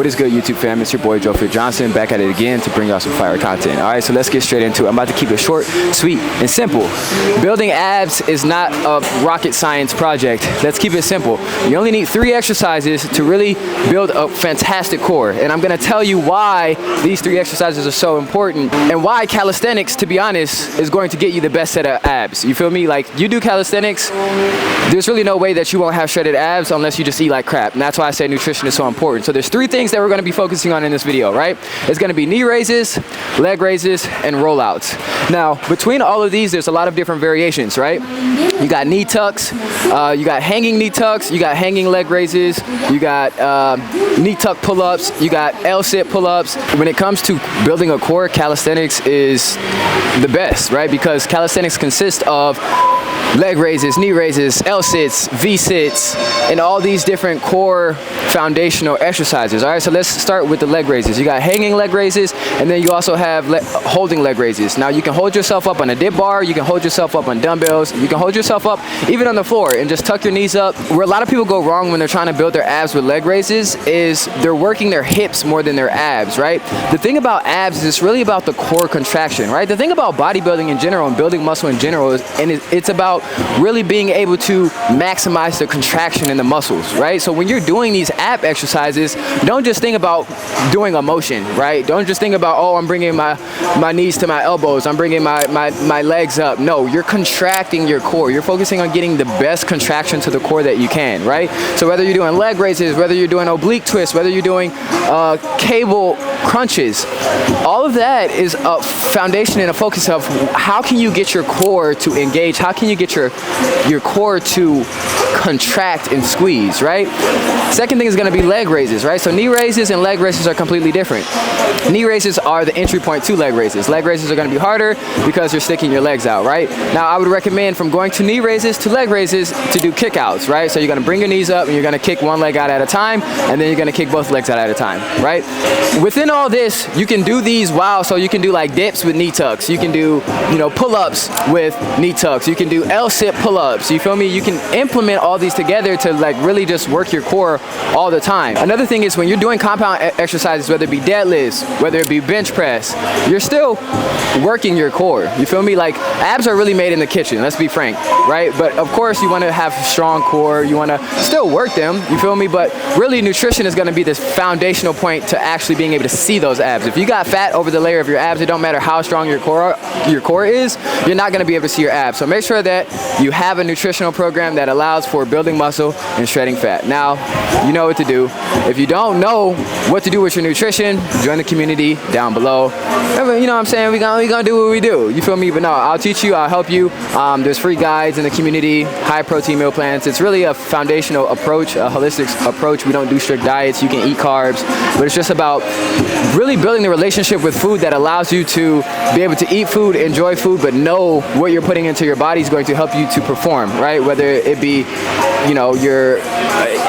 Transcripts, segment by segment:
What is good, YouTube fam? It's your boy Joe Johnson, back at it again to bring y'all some fire content. All right, so let's get straight into it. I'm about to keep it short, sweet, and simple. Building abs is not a rocket science project. Let's keep it simple. You only need 3 exercises to really build a fantastic core, and I'm gonna tell you why these 3 exercises are so important and why calisthenics, to be honest, is going to get you the best set of abs. You feel me? Like, you do calisthenics, there's really no way that you won't have shredded abs unless you just eat like crap, and that's why I say nutrition is so important. So there's 3 things that we're gonna be focusing on in this video, right? It's gonna be knee raises, leg raises, and rollouts. Now, between all of these, there's a lot of different variations, right? You got knee tucks, you got hanging knee tucks, you got hanging leg raises, you got knee tuck pull-ups, you got L-sit pull-ups. When it comes to building a core, calisthenics is the best, right? Because calisthenics consists of leg raises, knee raises, L-sits, V-sits, and all these different core foundational exercises. All right, so let's start with the leg raises. You got hanging leg raises, and then you also have holding leg raises. Now, you can hold yourself up on a dip bar, you can hold yourself up on dumbbells, you can hold yourself up even on the floor and just tuck your knees up. Where a lot of people go wrong when they're trying to build their abs with leg raises is they're working their hips more than their abs, right? The thing about abs is it's really about the core contraction, right? The thing about bodybuilding in general and building muscle in general is, it's about really being able to maximize the contraction in the muscles, right? So when you're doing these ab exercises, don't just think about doing a motion, right? Don't just think about, oh, I'm bringing my knees to my elbows, I'm bringing my legs up. No, you're contracting your core. You're focusing on getting the best contraction to the core that you can, right? So whether you're doing leg raises, whether you're doing oblique twists, whether you're doing cable crunches, all of that is a foundation and a focus of how can you get your core to engage, how can you get your core to contract and squeeze, right? Second thing is going to be leg raises, right? So knee raises and leg raises are completely different. Knee raises are the entry point to leg raises. Leg raises are going to be harder because you're sticking your legs out, right? Now, I would recommend from going to knee raises to leg raises to do kickouts, right? So you're going to bring your knees up and you're going to kick one leg out at a time, and then you're going to kick both legs out at a time, right? Within all this, you can do these so you can do like dips with knee tucks. You can do, pull-ups with knee tucks. You can do L-sit pull-ups. You feel me? You can implement all these together to like really just work your core all the time. Another thing is when you're doing compound exercises, whether it be deadlifts, whether it be bench press, you're still working your core. You feel me? Like, abs are really made in the kitchen, let's be frank, right? But of course you want to have strong core, you want to still work them, you feel me? But really nutrition is going to be this foundational point to actually being able to see those abs. If you got fat over the layer of your abs, it don't matter how strong your core is, you're not going to be able to see your abs. So make sure that you have a nutritional program that allows for building muscle and shredding fat. Now, you know what to do. If you don't know what to do with your nutrition, join the community down below. You know what I'm saying? We gonna do what we do. You feel me? But no, I'll teach you, I'll help you. There's free guides in the community, high protein meal plans. It's really a foundational approach, a holistic approach. We don't do strict diets. You can eat carbs, but it's just about really building the relationship with food that allows you to be able to eat food, enjoy food, but know what you're putting into your body is going to help you to perform, right? Whether it be, you're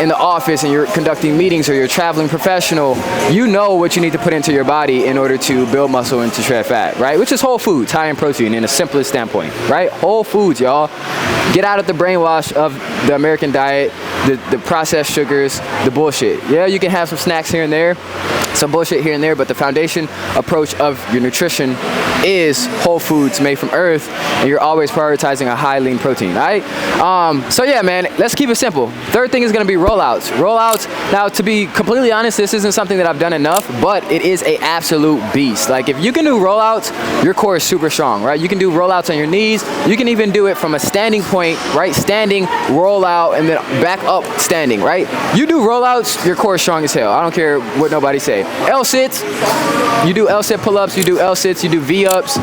in the office and you're conducting meetings, or you're a traveling professional, you know what you need to put into your body in order to build muscle and to shred fat, right? Which is whole foods, high in protein in the simplest standpoint, right? Whole foods, y'all. Get out of the brainwash of the American diet, the processed sugars, the bullshit. Yeah, you can have some snacks here and there, some bullshit here and there, but the foundation approach of your nutrition is whole foods made from earth, and you're always prioritizing a high lean protein, all right? So yeah, man, let's keep it simple. Third thing is going to be rollouts. Rollouts, now, to be completely honest, this isn't something that I've done enough, but it is a absolute beast. Like, if you can do rollouts, your core is super strong, right? You can do rollouts on your knees. You can even do it from a standing point, right? Standing, roll out, and then back up standing, right? You do rollouts, your core is strong as hell. I don't care what nobody say. L-sits, you do L-sit pull-ups, you do L-sits, you do V-ups,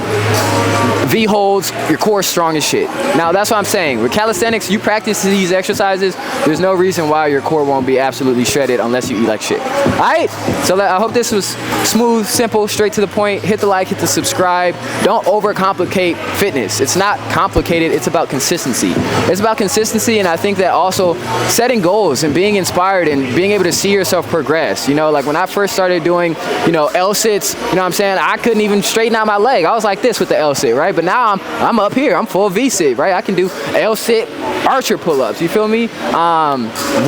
V-holds, your core is strong as shit. Now, that's what I'm saying. With calisthenics, you practice these exercises, there's no reason why your core won't be absolutely shredded unless you eat like shit. All right? So I hope this was smooth, simple, straight to the point. Hit the like, hit the subscribe. Don't overcomplicate fitness. It's not complicated. It's about consistency. It's about consistency, and I think that also setting goals and being inspired and being able to see yourself progress. You know, like when I first started doing, you know, L-sits, you know what I'm saying? I couldn't even straighten out my leg. I was like this with the L-sit, right? But now I'm up here. I'm full V-sit, right? I can do L-sit archer pull-ups, you feel me?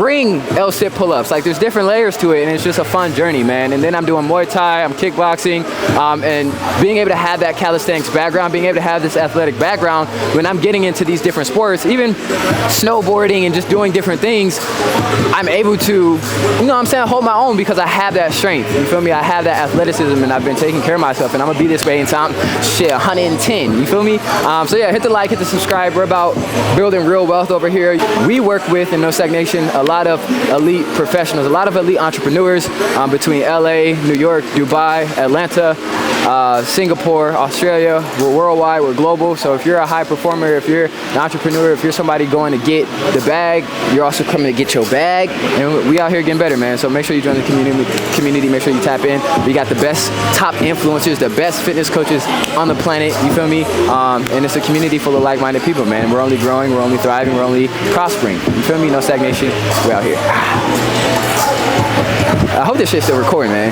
Ring L-sit pull-ups. Like there's different layers to it, and it's just a fun journey, man. And then I'm doing Muay Thai, I'm kickboxing, and being able to have that calisthenics background, being able to have this athletic background, when I'm getting into these different sports, even snowboarding and just doing different things, I'm able to, you know what I'm saying, hold my own because I have that strength, you feel me? I have that athleticism, and I've been taking care of myself, and I'm gonna be this way until I'm, 110, you feel me? So yeah, hit the like, hit the subscribe. We're about building real wealth over here. We work with, in No Sack Nation, a lot of elite professionals, a lot of elite entrepreneurs between LA, New York, Dubai, Atlanta, Singapore, Australia. We're worldwide, we're global. So if you're a high performer, if you're an entrepreneur, if you're somebody going to get the bag, you're also coming to get your bag. And we out here getting better, man. So make sure you join the community, make sure you tap in. We got the best top influencers, the best fitness coaches on the planet, you feel me? And it's a community full of like-minded people, man. We're only growing, we're only thriving, we're only prospering. You feel me? No Stagnation, we out here. I hope this shit's still recording, man.